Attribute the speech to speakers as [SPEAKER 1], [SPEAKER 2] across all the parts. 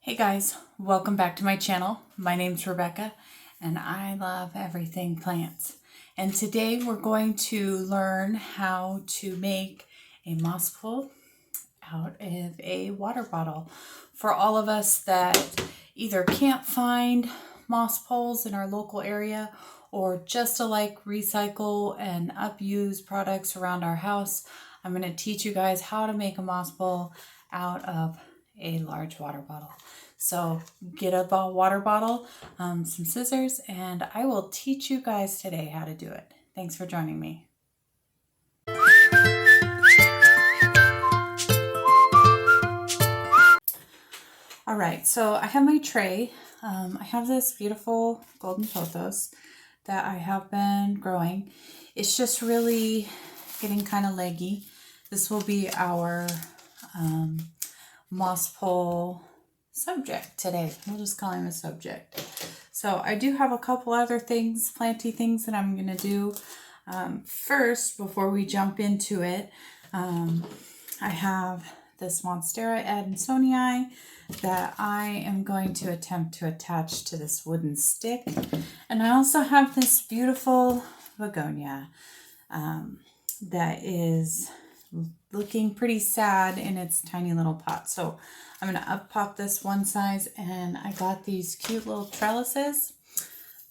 [SPEAKER 1] Hey guys, welcome back to my channel. My name's Rebecca and I love everything plants. And today we're going to learn how to make a moss pole out of a water bottle. For all of us that either can't find moss poles in our local area or just to like recycle and upuse products around our house, I'm going to teach you guys how to make a moss pole out of a large water bottle. So get a water bottle, some scissors, and I will teach you guys today how to do it. Thanks for joining me. All right, so I have my tray. I have this beautiful golden pothos that I have been growing. It's just really getting kind of leggy. This will be our moss pole subject today. We'll just call him a subject. So I do have a couple other things, planty things that I'm going to do. First, before we jump into it, I have this Monstera adansonii that I am going to attempt to attach to this wooden stick. And I also have this beautiful begonia that is looking pretty sad in its tiny little pot. So I'm going to up pot this one size, and I got these cute little trellises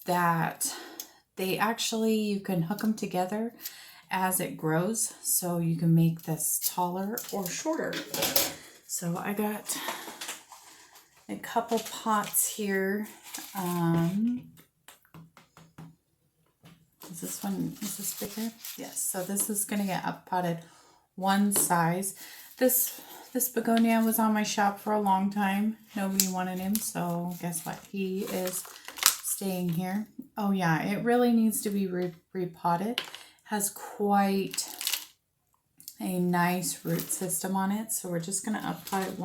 [SPEAKER 1] that you can hook them together as it grows, so you can make this taller or shorter. So I got a couple pots here. Is this bigger? Yes, so this is going to get up potted one size. This begonia was on my shop for a long time. Nobody wanted him, so guess what? He is staying here. Oh yeah, it really needs to be repotted. Has quite a nice root system on it, so we're just going to up pot it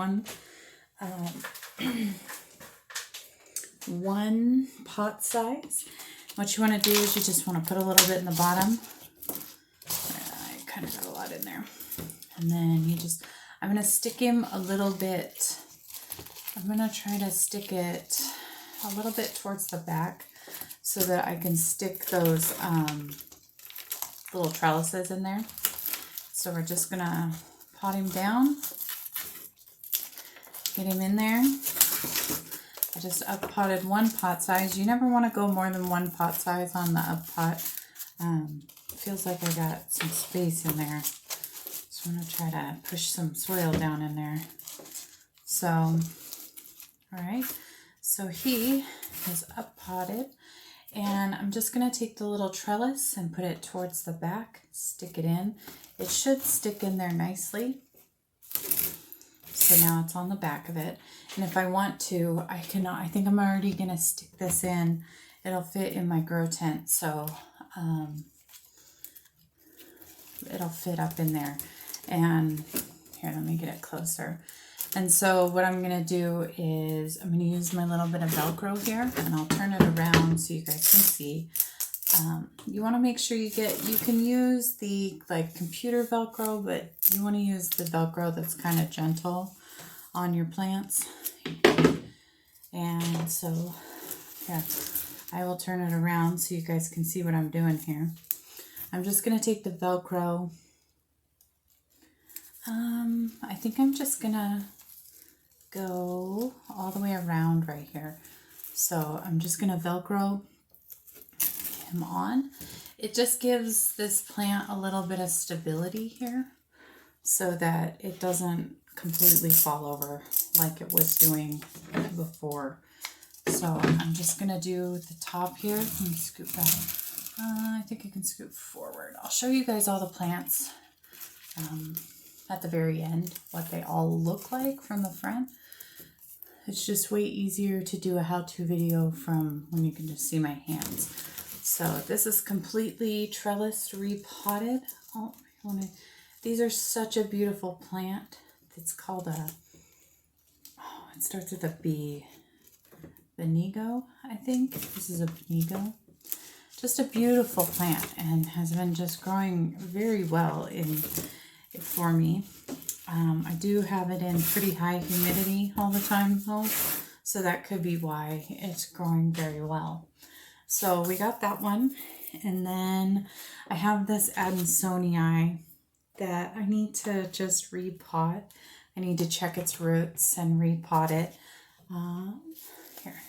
[SPEAKER 1] one pot size. What you want to do is you just want to put a little bit in the bottom. I kind of got a lot in there. And then I'm going to stick him a little bit. I'm going to try to stick it a little bit towards the back so that I can stick those little trellises in there. So we're just going to pot him down, get him in there. I just up potted one pot size. You never want to go more than one pot size on the up pot. Feels like I got some space in there. Just want to try to push some soil down in there. So, all right. So he is up potted, and I'm just going to take the little trellis and put it towards the back, stick it in. It should stick in there nicely. So now it's on the back of it. And if I want to, I think I'm already going to stick this in. It'll fit in my grow tent. So it'll fit up in there. And here, let me get it closer. And so what I'm going to do is I'm going to use my little bit of Velcro here, and I'll turn it around so you guys can see. You want to make sure you can use the computer Velcro, but you want to use the Velcro that's kind of gentle on your plants. And so yeah, I will turn it around so you guys can see what I'm doing here. I'm just going to take the Velcro. I think I'm just going to go all the way around right here. So I'm just going to Velcro him on. It just gives this plant a little bit of stability here so that it doesn't completely fall over like it was doing before. So I'm just going to do the top here. Let me scoop back. I think I can scoop forward. I'll show you guys all the plants at the very end, what they all look like from the front. It's just way easier to do a how-to video from when you can just see my hands. So this is completely trellis repotted. Oh, these are such a beautiful plant. It's called it starts with a B. Benigo, I think. This is a Benigo. Just a beautiful plant, and has been just growing very well for me. I do have it in pretty high humidity all the time though, so that could be why it's growing very well. So we got that one, and then I have this Adansonii that I need to just repot. I need to check its roots and repot it. Here,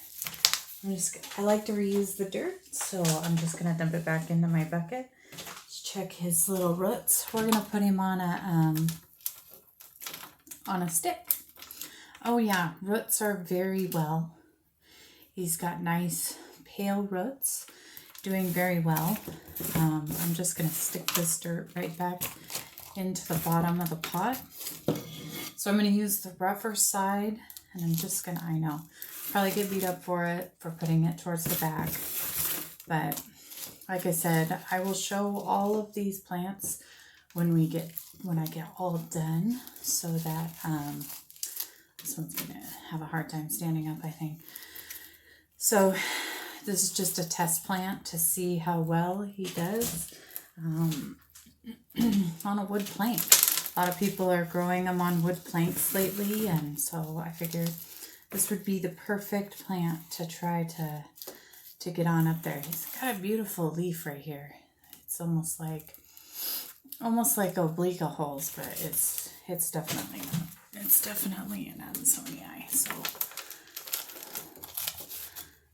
[SPEAKER 1] I like to reuse the dirt, so I'm just gonna dump it back into my bucket. Let's check his little roots. We're gonna put him on a stick. Oh yeah, roots are very well. He's got nice pale roots, doing very well. I'm just gonna stick this dirt right back into the bottom of the pot. So I'm going to use the rougher side, and I'm just going to, I know, probably get beat up for it, for putting it towards the back. But like I said, I will show all of these plants when I get all done, so that, this one's going to have a hard time standing up, I think. So this is just a test plant to see how well he does on a wood plank. A lot of people are growing them on wood planks lately, and so I figured this would be the perfect plant to try to get on up there. He's got a beautiful leaf right here. It's almost like oblique holes, but it's definitely an Adansonii. So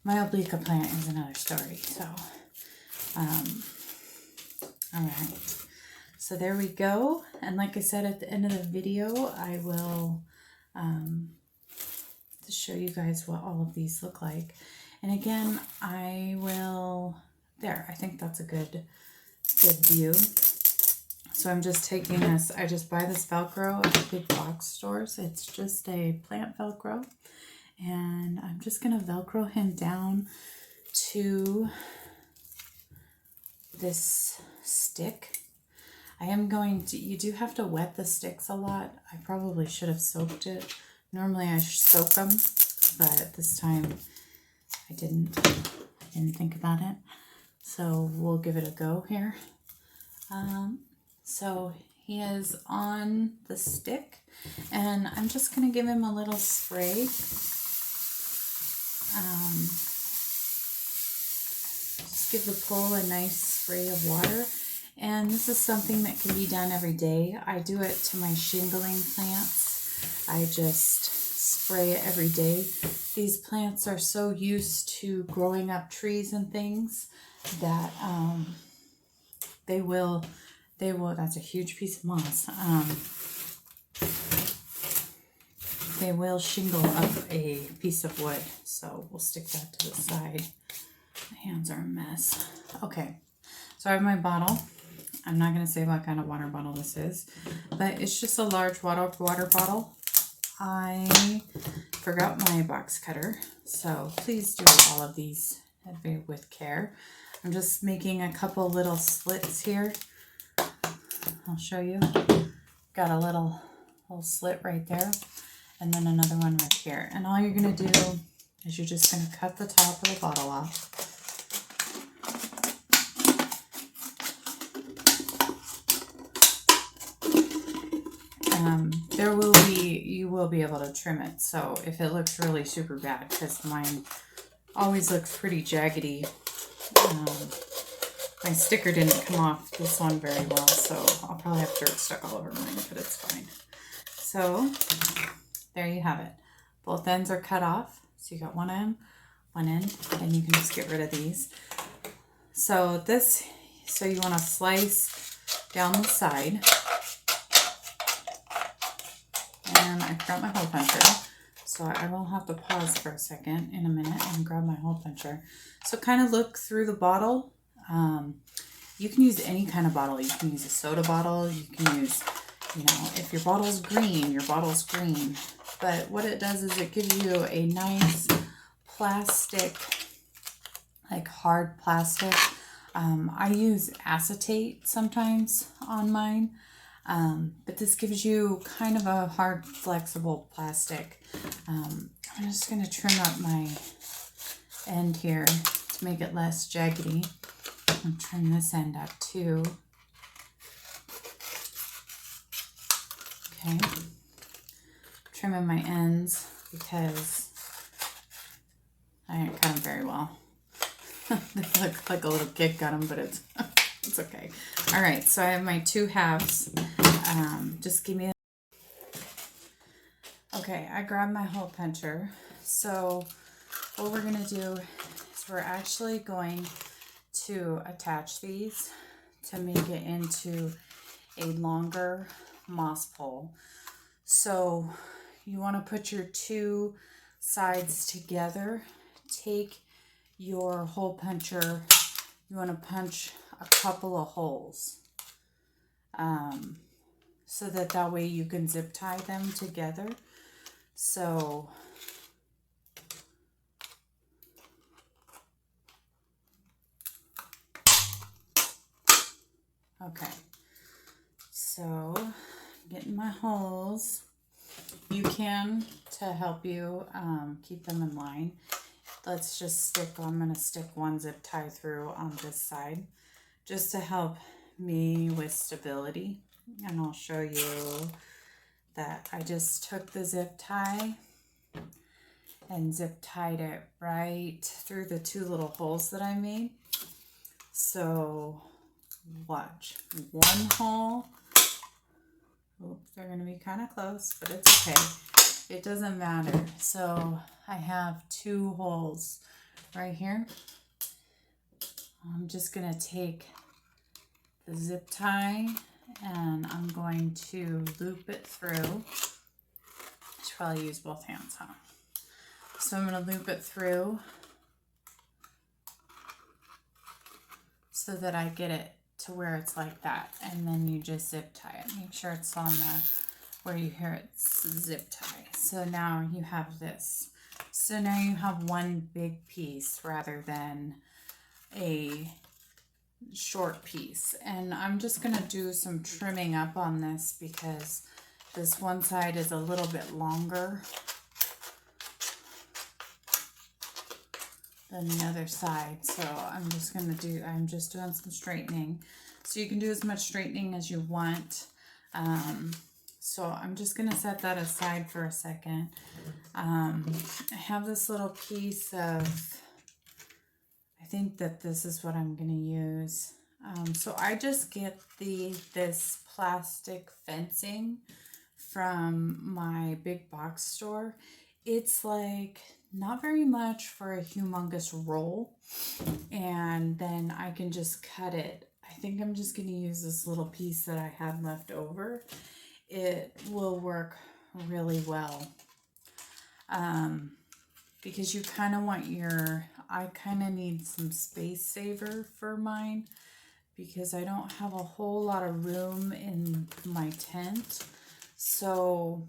[SPEAKER 1] my oblique plant is another story. So all right. So there we go. And like I said at the end of the video, I will to show you guys what all of these look like. And again, I think that's a good view. So I'm just taking this, I just buy this Velcro at the big box stores. It's just a plant Velcro. And I'm just going to Velcro him down to this stick. You do have to wet the sticks a lot. I probably should have soaked it. Normally I soak them, but this time I didn't think about it. So we'll give it a go here. So he is on the stick, and I'm just going to give him a little spray. Just give the pole a nice spray of water. And this is something that can be done every day. I do it to my shingling plants. I just spray it every day. These plants are so used to growing up trees and things that they will, that's a huge piece of moss. They will shingle up a piece of wood. So we'll stick that to the side. My hands are a mess. Okay, so I have my bottle. I'm not going to say what kind of water bottle this is, but it's just a large water bottle. I forgot my box cutter, so please do all of these with care. I'm just making a couple little slits here. I'll show you. Got a little slit right there, and then another one right here. And all you're going to do is you're just going to cut the top of the bottle off. You will be able to trim it. So if it looks really super bad, because mine always looks pretty jaggedy. My sticker didn't come off this one very well, so I'll probably have dirt stuck all over mine, but it's fine. So there you have it. Both ends are cut off. So you got one end, and you can just get rid of these. So you want to slice down the side. And I forgot my hole puncher, so I will have to pause for a second in a minute and grab my hole puncher. So kind of look through the bottle. You can use any kind of bottle. You can use a soda bottle. You can use, if your bottle's green, your bottle's green. But what it does is it gives you a nice plastic, like hard plastic. I use acetate sometimes on mine. But this gives you kind of a hard, flexible plastic. I'm just going to trim up my end here to make it less jaggedy. And trim this end up too. Okay. Trimming my ends because I didn't cut them very well. They look like a little kid cut them, but it's it's okay. All right, so I have my 2 halves. Just give me okay, I grabbed my hole puncher. So what we're gonna do is we're actually going to attach these to make it into a longer moss pole. So you want to put your 2 sides together. Take your hole puncher. You want to punch a couple of holes so that way you can zip tie them together. So okay, so getting my holes. You can, to help you keep them in line, let's just stick, I'm going to stick 1 zip tie through on this side just to help me with stability. And I'll show you that I just took the zip tie and zip tied it right through the 2 little holes that I made. So watch, 1 hole. Oops, they're going to be kind of close, but it's okay. It doesn't matter. So I have 2 holes right here. I'm just going to take the zip tie and I'm going to loop it through. I should probably use both hands, huh? So I'm going to loop it through so that I get it to where it's like that, and then you just zip tie it. Make sure it's on the where you hear it's zip tie. So now you have this. So now you have 1 big piece rather than a short piece. And I'm just going to do some trimming up on this because this one side is a little bit longer than the other side. So I'm just doing some straightening. So you can do as much straightening as you want. So I'm just going to set that aside for a second. I have this little piece of, I think that this is what I'm going to use. So I just get this plastic fencing from my big box store. It's like not very much for a humongous roll, and then I can just cut it. I think I'm just going to use this little piece that I had left over. It will work really well because you kind of want I kind of need some space saver for mine because I don't have a whole lot of room in my tent. So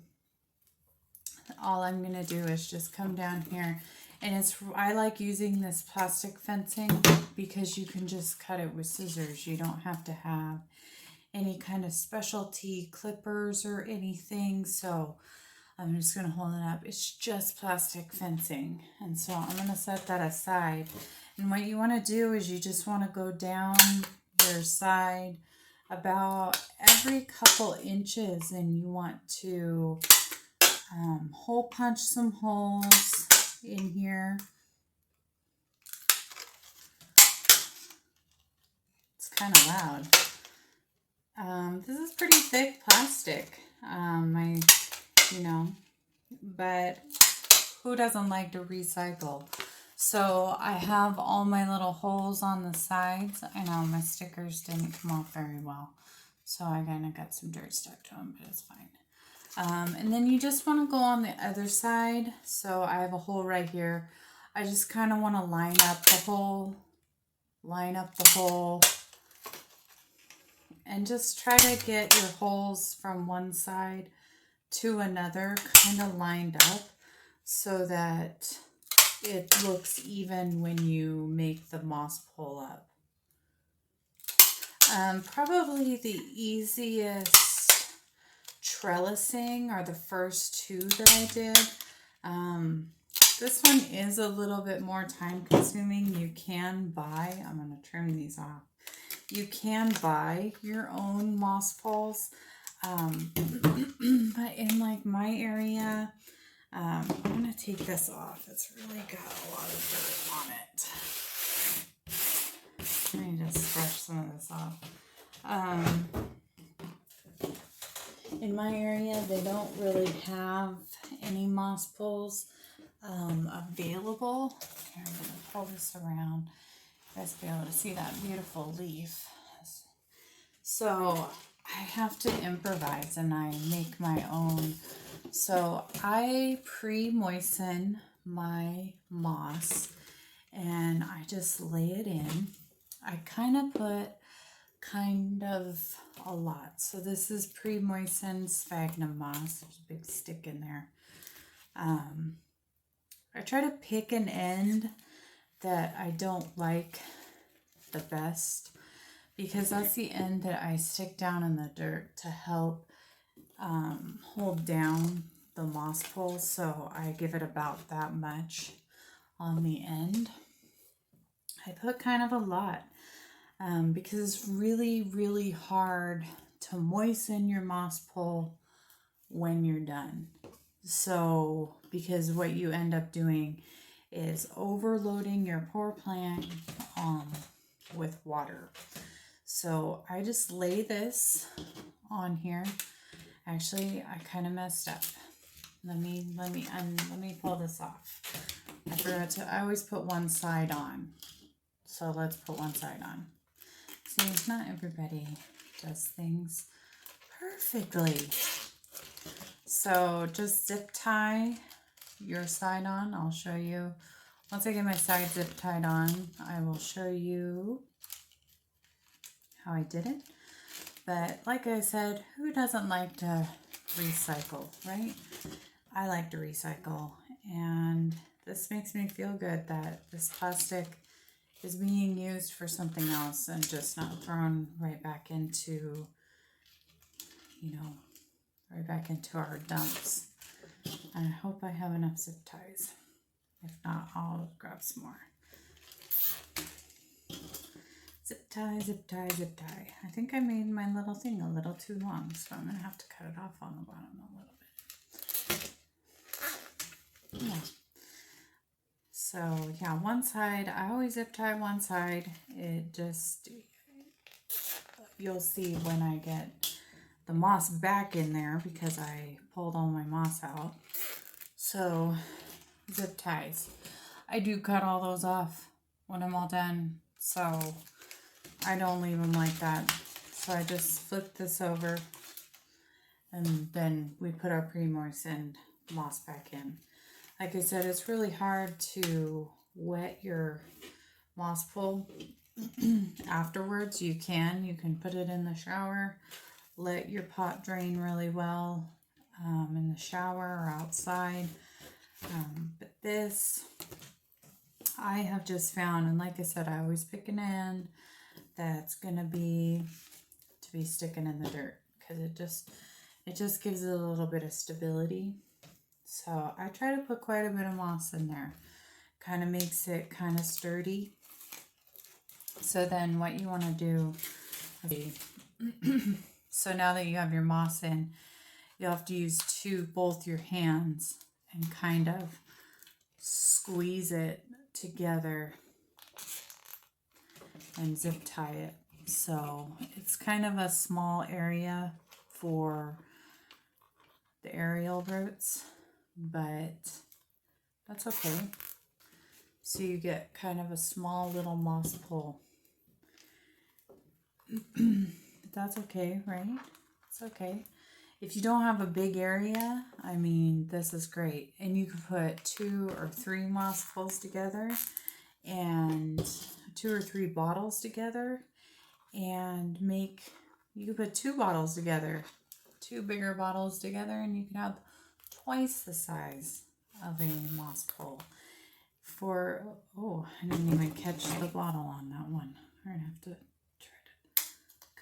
[SPEAKER 1] all I'm going to do is just come down here, and I like using this plastic fencing because you can just cut it with scissors. You don't have to have any kind of specialty clippers or anything. So I'm just going to hold it up. It's just plastic fencing. And so I'm going to set that aside. And what you want to do is you just want to go down your side about every couple inches, and you want to hole punch some holes in here. It's kind of loud. This is pretty thick plastic. But who doesn't like to recycle? So I have all my little holes on the sides. I know my stickers didn't come off very well, so I kind of got some dirt stuck to them, but it's fine. And then you just want to go on the other side. So I have a hole right here. I just kind of want to line up the hole, and just try to get your holes from one side to another kind of lined up so that it looks even when you make the moss pole up. Probably the easiest trellising are the first 2 that I did. This one is a little bit more time consuming. You can buy, I'm going to trim these off. You can buy your own moss poles. But in like my area, I'm gonna take this off. It's really got a lot of dirt on it. Let me just brush some of this off. In my area, they don't really have any moss pools available. Here, I'm gonna pull this around. You guys be able to see that beautiful leaf. So I have to improvise and I make my own. So I pre-moisten my moss and I just lay it in. I kind of put a lot. So this is pre-moistened sphagnum moss. There's a big stick in there. I try to pick an end that I don't like the best, because that's the end that I stick down in the dirt to help hold down the moss pole. So I give it about that much on the end. I put kind of a lot because it's really, really hard to moisten your moss pole when you're done. So because what you end up doing is overloading your poor plant with water. So I just lay this on here. Actually, I kind of messed up. Let me pull this off. I forgot to. I always put one side on. So let's put one side on. See, not everybody does things perfectly. So just zip tie your side on. I'll show you. Once I get my side zip tied on, I will show you how I did it. But like I said, who doesn't like to recycle, right? I like to recycle, and this makes me feel good that this plastic is being used for something else and just not thrown right back into, right back into our dumps. And I hope I have enough zip ties. If not, I'll grab some more. Zip tie, zip tie, zip tie. I think I made my little thing a little too long, so I'm going to have to cut it off on the bottom a little bit. Yeah. So, yeah, one side, I always zip tie one side. It just, you'll see when I get the moss back in there because I pulled all my moss out. So, zip ties. I do cut all those off when I'm all done, so I don't leave them like that. So I just flip this over and then we put our pre-moistened moss back in. Like I said, it's really hard to wet your moss pole afterwards. You can put it in the shower, let your pot drain really well in the shower or outside. But this, I have just found, and like I said, I always pick an end that's gonna be sticking in the dirt, because it just gives it a little bit of stability. So I try to put quite a bit of moss in there. Kind of makes it kind of sturdy. So then what you want to do, so now that you have your moss in, you'll have to use both your hands and kind of squeeze it together and zip tie it. So it's kind of a small area for the aerial roots, but that's okay. So you get kind of a small little moss pole. But that's okay, right? It's okay. If you don't have a big area, I mean, this is great. And you can put 2 or 3 moss poles together and 2 or 3 bottles together and you can put 2 bottles together, 2 bigger bottles together, and you can have twice the size of a moss pole. I didn't even catch the bottle on that one. I'm going to have to try to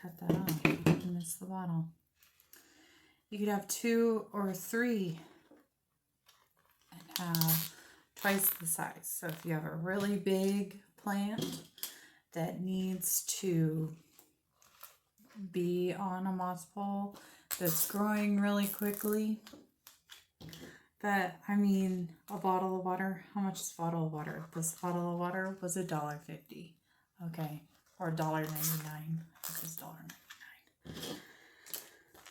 [SPEAKER 1] cut that off. I missed the bottle. You could have 2 or 3 and have twice the size. So if you have a really big plant that needs to be on a moss pole, that's growing really quickly. That, I mean, a bottle of water, how much is a bottle of water? This bottle of water was $1.50. Okay, or $1.99. This is $1.99.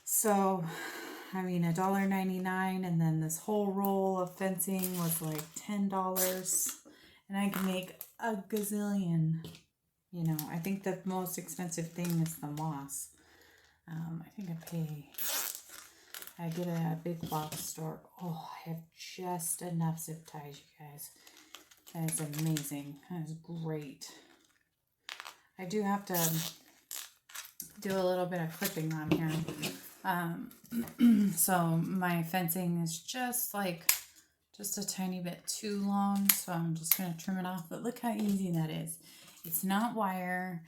[SPEAKER 1] So, I mean, $1.99, and then this whole roll of fencing was like $10, and I can make a gazillion. You know, I think the most expensive thing is the moss. I think I get it at a big box store. Oh, I have just enough zip ties, you guys. That is amazing. That is great. I do have to do a little bit of clipping on here. So my fencing is just a tiny bit too long, so I'm just going to trim it off. But look how easy that is. It's not wire.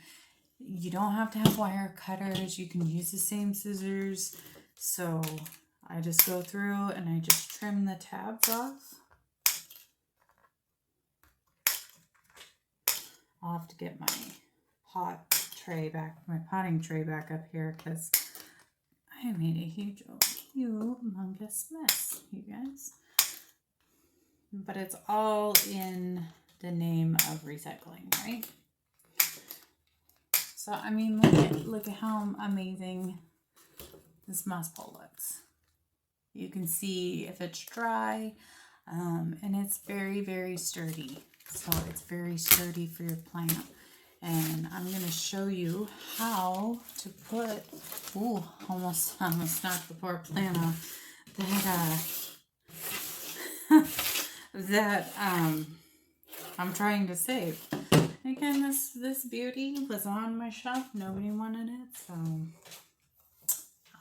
[SPEAKER 1] You don't have to have wire cutters. You can use the same scissors. So I just go through and I just trim the tabs off. I'll have to get my my potting tray back up here, because I made a humongous mess, you guys. But it's all in the name of recycling, right? So, I mean, look at how amazing this moss pole looks. You can see if it's dry, and it's very, very sturdy. So it's very sturdy for your plant. And I'm going to show you how to put, almost knocked the poor plant off, that I'm trying to save. Again, this beauty was on my shelf. Nobody wanted it, so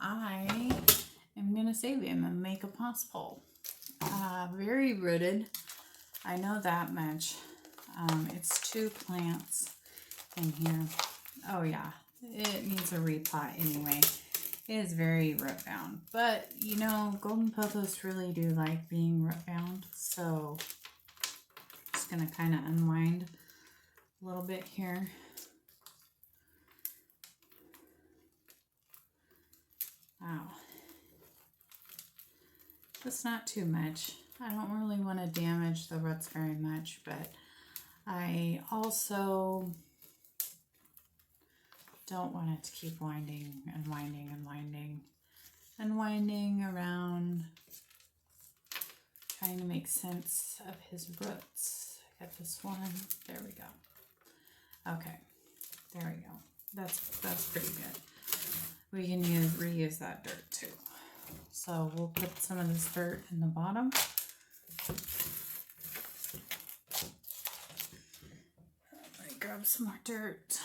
[SPEAKER 1] I am going to save him and make a moss pole. Very rooted. I know that much. It's 2 plants in here. Oh yeah, it needs a repot anyway. It is very root bound, but you know, golden pothos really do like being root bound, so I'm just gonna kind of unwind a little bit here. Wow, that's not too much. I don't really want to damage the roots very much, but I also don't want it to keep winding and winding and winding and winding around, trying to make sense of his roots. I got this one. There we go. Okay, there we go. That's pretty good. We can reuse that dirt too. So we'll put some of this dirt in the bottom. Let me grab some more dirt.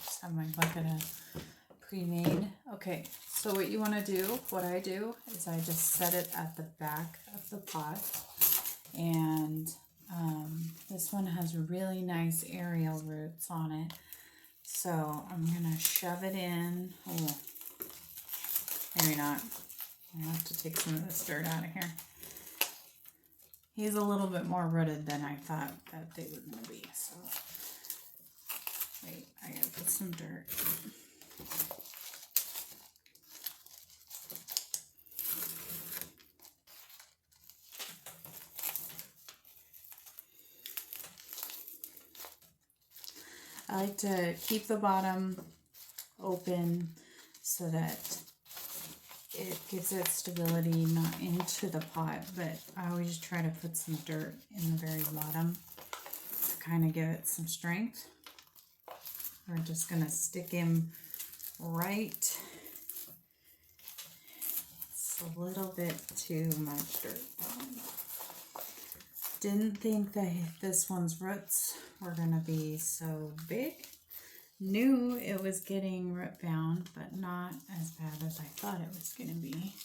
[SPEAKER 1] Just have my bucket of pre-made. Okay, so what you want to do, what I do, is I just set it at the back of the pot. And this one has really nice aerial roots on it. So I'm going to shove it in. Oh, maybe not. I have to take some of this dirt out of here. He's a little bit more rooted than I thought that they were going to be. So, wait, I got to put some dirt. I like to keep the bottom open so that it gives it stability, not into the pot, but I always try to put some dirt in the very bottom to kind of give it some strength. We're just going to stick him right. It's a little bit too much dirt. Didn't think that this one's roots were going to be so big. Knew it was getting root bound, but not as bad as I thought it was going to be.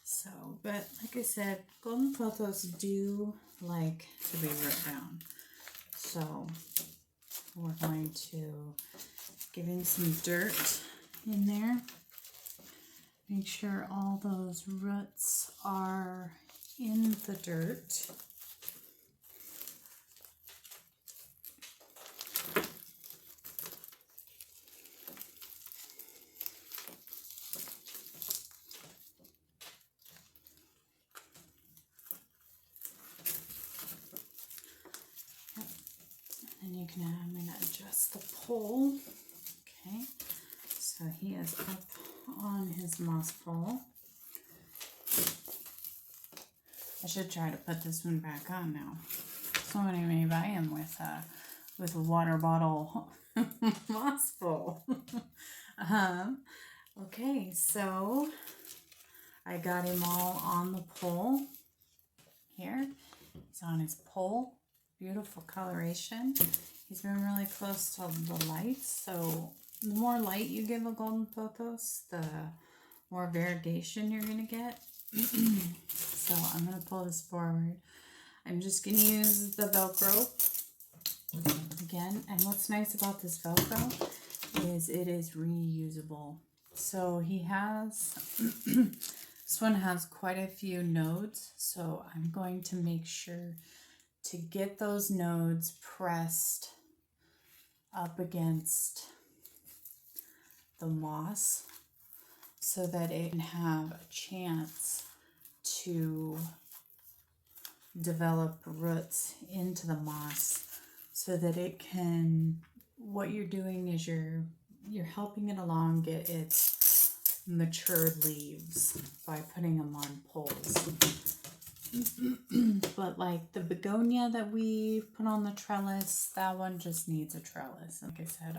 [SPEAKER 1] So, but like I said, golden pothos do like to be root bound. So we're going to give him some dirt in there. Make sure all those roots are in the dirt. you can, I'm going to adjust the pole. Okay, so he is up on his moss pole. I should try to put this one back on now. Somebody may buy him with a water bottle moss pole. Okay, so I got him all on the pole here. He's on his pole. Beautiful coloration. He's been really close to the lights, so the more light you give a golden pothos, the more variegation you're going to get. So I'm going to pull this forward. I'm just going to use the Velcro again. And what's nice about this Velcro is it is reusable. So he has, this one has quite a few nodes. So I'm going to make sure to get those nodes pressed up against the moss so that it can have a chance to develop roots into the moss, so that it can, what you're doing is you're helping it along get its matured leaves by putting them on poles. But like the begonia that we put on the trellis, that one just needs a trellis. Like I said,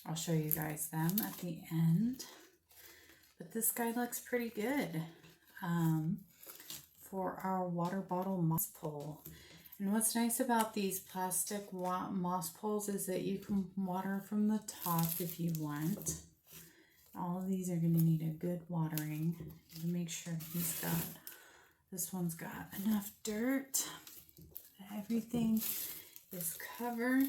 [SPEAKER 1] I'll show you guys them at the end. But this guy looks pretty good for our water bottle moss pole. And what's nice about these plastic moss poles is that you can water from the top if you want. All of these are going to need a good watering to make sure this one's got enough dirt that everything is covered.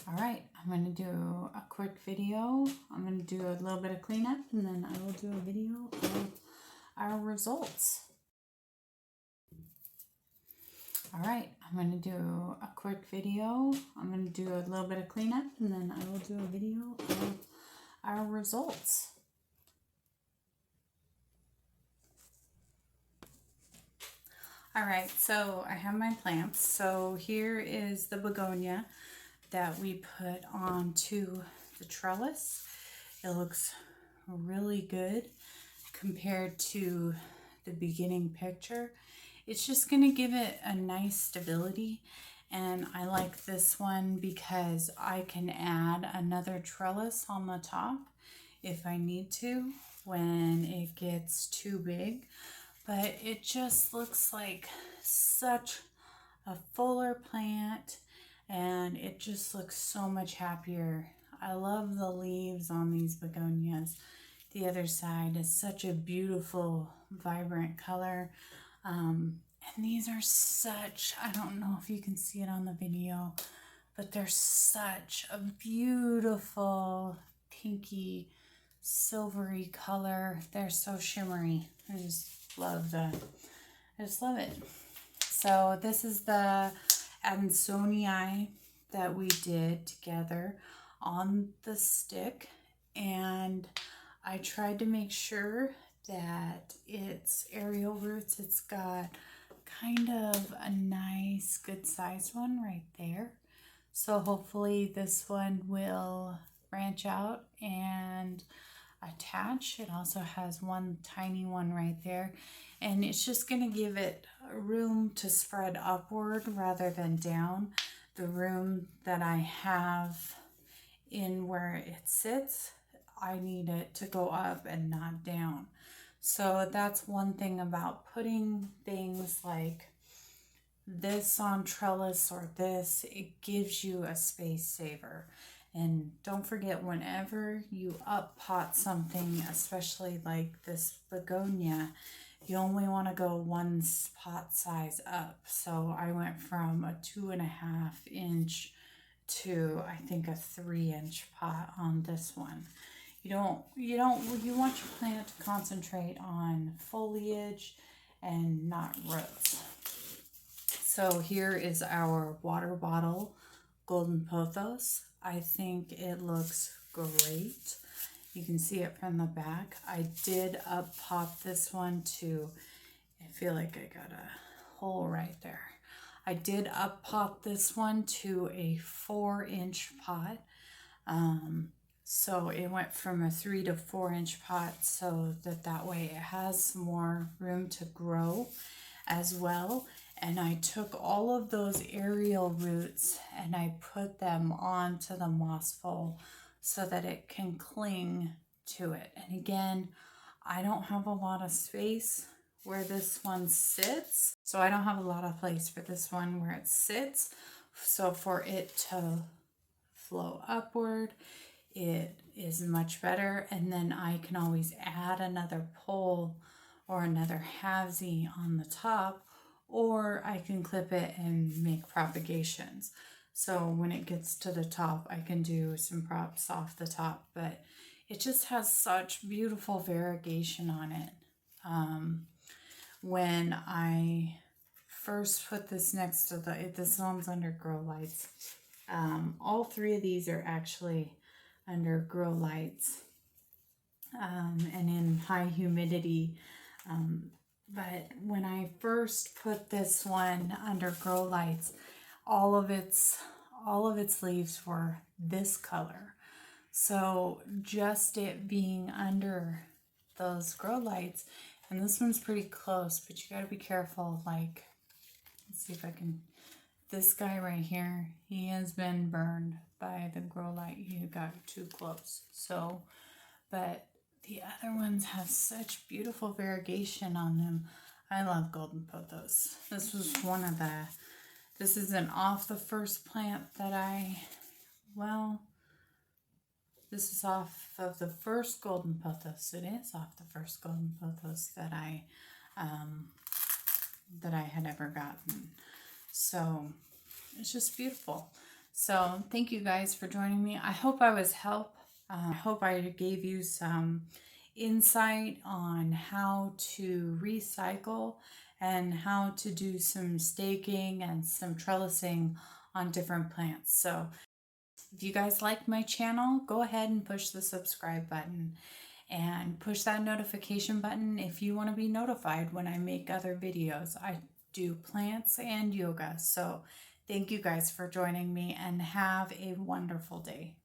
[SPEAKER 1] All right, I'm going to do a quick video. I'm going to do a little bit of cleanup, and then I will do a video of our results. All right, I'm going to do a quick video. I'm going to do a little bit of cleanup, and then I will do a video of our results. All right, so I have my plants. So here is the begonia that we put onto the trellis. It looks really good compared to the beginning picture. It's just going to give it a nice stability, and I like this one because I can add another trellis on the top if I need to when it gets too big. But it just looks like such a fuller plant, and it just looks so much happier. I love the leaves on these begonias. The other side is such a beautiful, vibrant color. And these are such, I don't know if you can see it on the video, but they're such a beautiful, pinky, silvery color. They're so shimmery. I just love it. So this is the Adansonii that we did together on the stick, and I tried to make sure that it's aerial roots. It's got kind of a nice good sized one right there, so hopefully this one will branch out and attach. It also has one tiny one right there, and it's just going to give it room to spread upward rather than down. The room that I have in where it sits, I need it to go up and not down. So that's one thing about putting things like this on trellis or this, it gives you a space saver. And don't forget, whenever you up pot something, especially like this begonia, you only want to go one pot size up. So I went from a 2.5 inch to I think a 3-inch pot on this one. You want your plant to concentrate on foliage and not roots. So here is our water bottle golden pothos. I think it looks great. You can see it from the back. I did up pop this one to I feel like I got a hole right there. I did up pot this one to a 4-inch pot. So it went from a 3 to 4-inch pot, so that way it has some more room to grow as well. And I took all of those aerial roots and I put them onto the moss pole so that it can cling to it. And again, I don't have a lot of space where this one sits, so I don't have a lot of place for this one where it sits. So for it to flow upward, it is much better. And then I can always add another pole or another halvesy on the top, or I can clip it and make propagations. So when it gets to the top, I can do some props off the top, but it just has such beautiful variegation on it. When I first put this next to this one's under grow lights. All 3 of these are actually under grow lights and in high humidity. But when I first put this one under grow lights, all of its leaves were this color. So just it being under those grow lights, and this one's pretty close, but you gotta be careful. Like, let's see if I can, this guy right here, he has been burned by the grow light. He got too close. So, but the other ones have such beautiful variegation on them. I love golden pothos. This was one of the, this isn't off the first plant that this is off of the first golden pothos. It is off the first golden pothos that I had ever gotten. So it's just beautiful. So thank you guys for joining me. I hope I was help. I hope I gave you some insight on how to recycle and how to do some staking and some trellising on different plants. So if you guys like my channel, go ahead and push the subscribe button and push that notification button if you want to be notified when I make other videos. I do plants and yoga. So thank you guys for joining me and have a wonderful day.